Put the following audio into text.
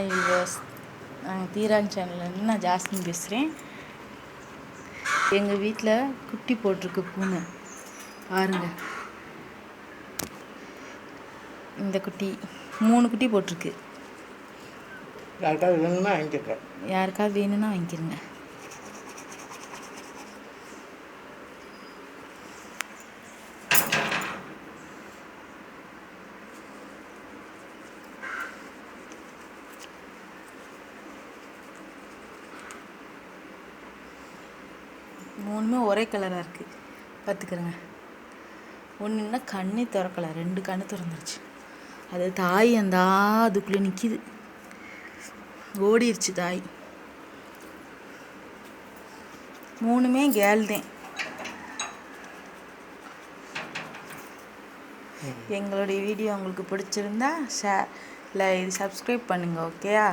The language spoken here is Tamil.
வியூவர்ஸ், நாங்கள் தீரான் சேனல்லேருந்து நான் ஜாஸ்மின் பேசுகிறேன். எங்கள் வீட்டில் குட்டி போட்டிருக்கு பூனை பாருங்க. இந்த குட்டி 3 குட்டி போட்டிருக்கு. யாருக்காவது வேணும்னா வாங்கிக்க. யாருக்காவது வேணும்னா வாங்கிக்கிறங்க. மூணுமே ஒரே கலராக இருக்குது, பார்த்துக்கிறேங்க. ஒன்றுன்னா கண்ணே திறக்கலை, 2 கண்ணு திறந்துருச்சு. அது தாய் அந்த அதுக்குள்ளே நிற்கிது, ஓடிருச்சு தாய். 3மே கேர்ள் தான். எங்களுடைய வீடியோ உங்களுக்கு பிடிச்சிருந்தா சப்ஸ்கிரைப் பண்ணுங்கள். ஓகேயா?